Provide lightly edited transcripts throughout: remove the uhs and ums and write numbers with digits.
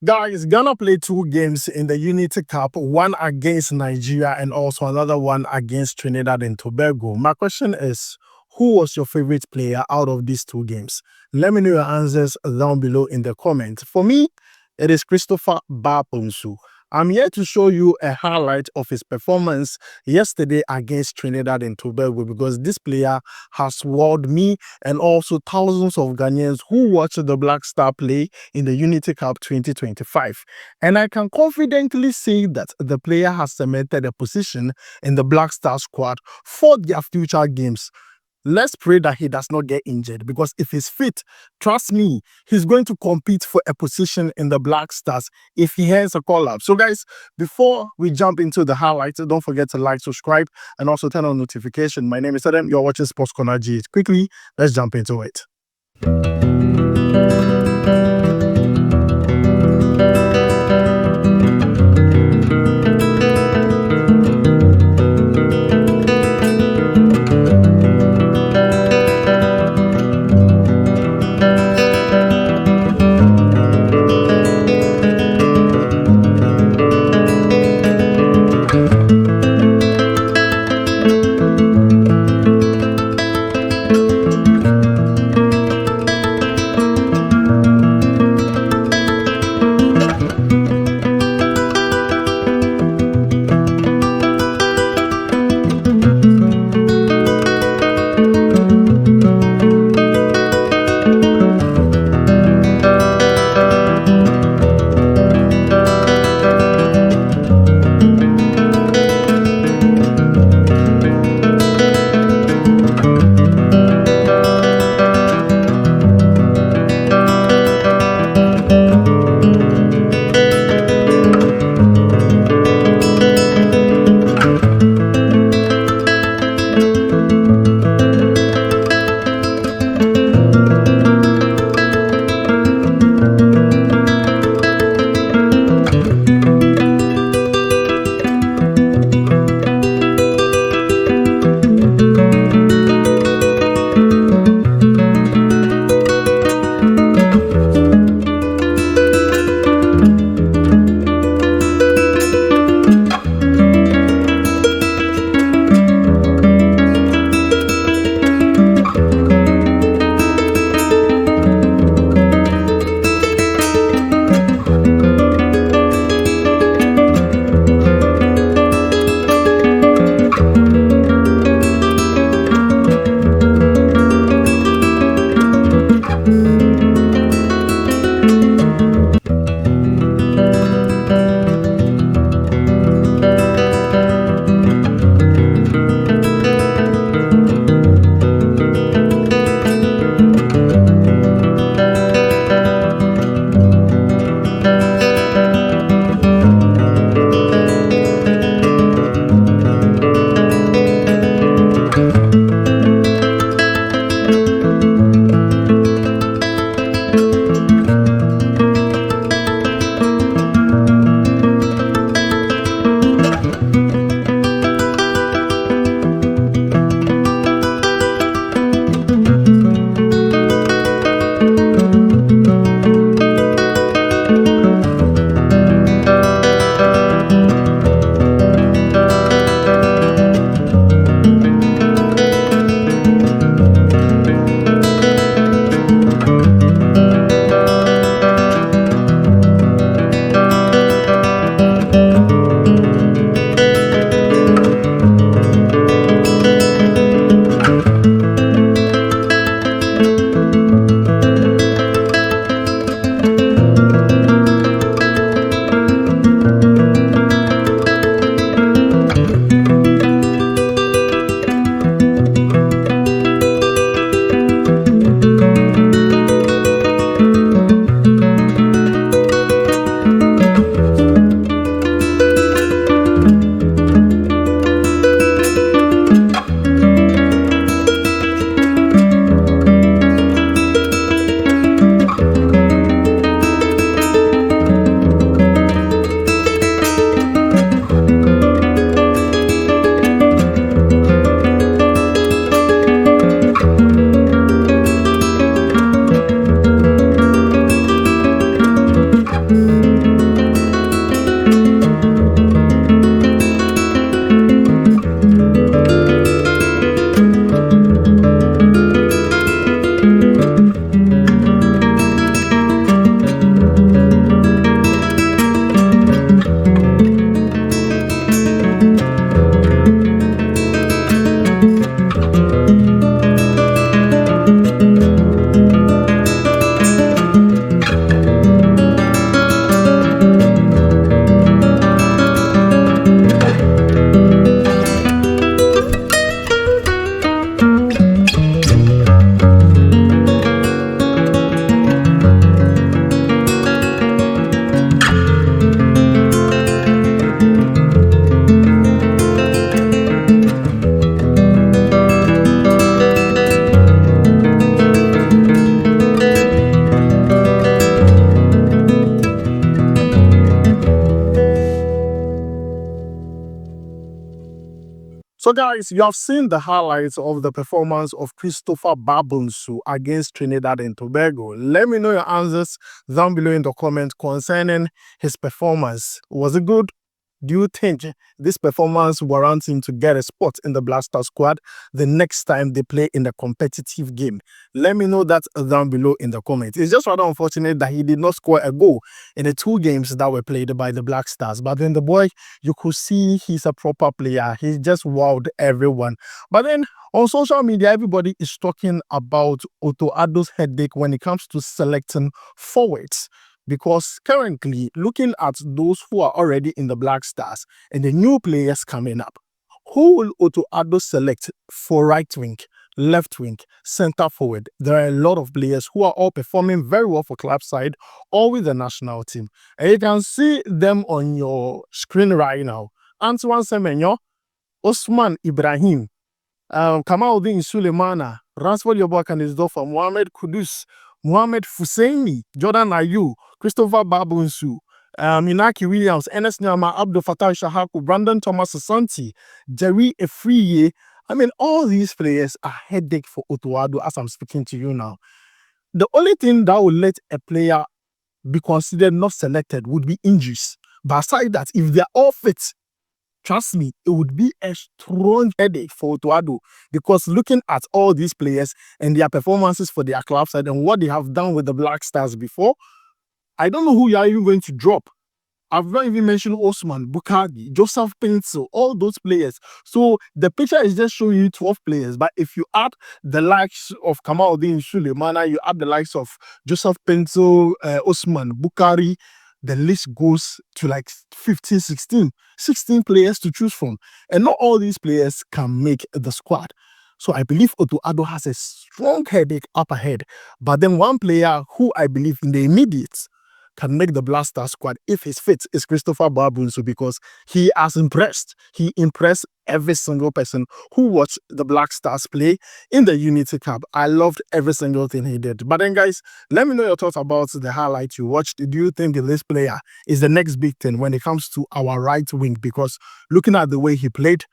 Guys, Ghana played two games in the Unity Cup, one against Nigeria and also another one against Trinidad and Tobago. My question is, who was your favorite player out of these two games? Let me know your answers down below in the comments. For me, it is Christopher Bonsu. I'm here to show you a highlight of his performance yesterday against Trinidad and Tobago because this player has wowed me and also thousands of Ghanaians who watched the Black Star play in the Unity Cup 2025. And I can confidently say that the player has cemented a position in the Black Star squad for their future games. Let's pray that he does not get injured because if he's fit, trust me, he's going to compete for a position in the Black Stars if he has a call-up. So guys, before we jump into the highlights, don't forget to like, subscribe, and also turn on notification. My name is Adam. You're watching SportsCorner G. Quickly, let's jump into it. So, guys, you have seen the highlights of the performance of Christopher Bonsu against Trinidad and Tobago. Let me know your answers down below in the comments concerning his performance. Was it good? Do you think this performance warrants him to get a spot in the Black Star squad the next time they play in a competitive game? Let me know that down below in the comments. It's just rather unfortunate that he did not score a goal in the 2 games that were played by the Black Stars. But then the boy, you could see he's a proper player. He just wowed everyone. But then on social media, everybody is talking about Addo'S headache when it comes to selecting forwards. Because currently, looking at those who are already in the Black Stars and the new players coming up, who will Addo select for right wing, left wing, center forward? There are a lot of players who are all performing very well for club side or with the national team. And you can see them on your screen right now. Antoine Semenyo, Osman Ibrahim, Kamaldeen Sulemana, Ransford Yobak is for Mohamed Kudus, Mohamed Fuseini, Jordan Ayew, Christopher Bonsu, Inaki Williams, Enes Nyama, Abdul Fattah Shahaku, Brandon Thomas Asante, Jerry Efriye. I mean, all these players are headache for Addo as I'm speaking to you now. The only thing that will let a player be considered not selected would be injuries. But aside that, if they're all fit, trust me, it would be a strong headache for Addo, because looking at all these players and their performances for their club side and what they have done with the Black Stars before, I don't know who you are even going to drop. I've not even mentioned Osman, Bukagi, Joseph Pencil, all those players. So the picture is just showing you 12 players. But if you add the likes of Kamaldeen Sulemana, you add the likes of Joseph Pencil, Osman, Bukari, the list goes to like 15, 16 players to choose from. And not all these players can make the squad. So I believe Addo has a strong headache up ahead. But then one player who I believe in the immediate can make the Black Star squad if he's fit is Christopher Bonsu, because he has impressed. He impressed every single person who watched the Black Stars play in the Unity Cup. I loved every single thing he did. But then, guys, let me know your thoughts about the highlight you watched. Do you think this player is the next big thing when it comes to our right wing? Because looking at the way he played,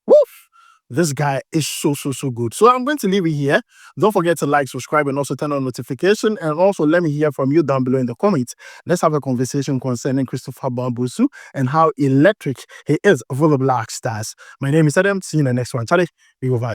woof, this guy is so good. So I'm going to leave it here. Don't forget to like, subscribe, and also turn on notification. And also let me hear from you down below in the comments. Let's have a conversation concerning Christopher Bonsu and how electric he is for the Black Stars. My name is Adam. See you in the next one. Charlie, we go.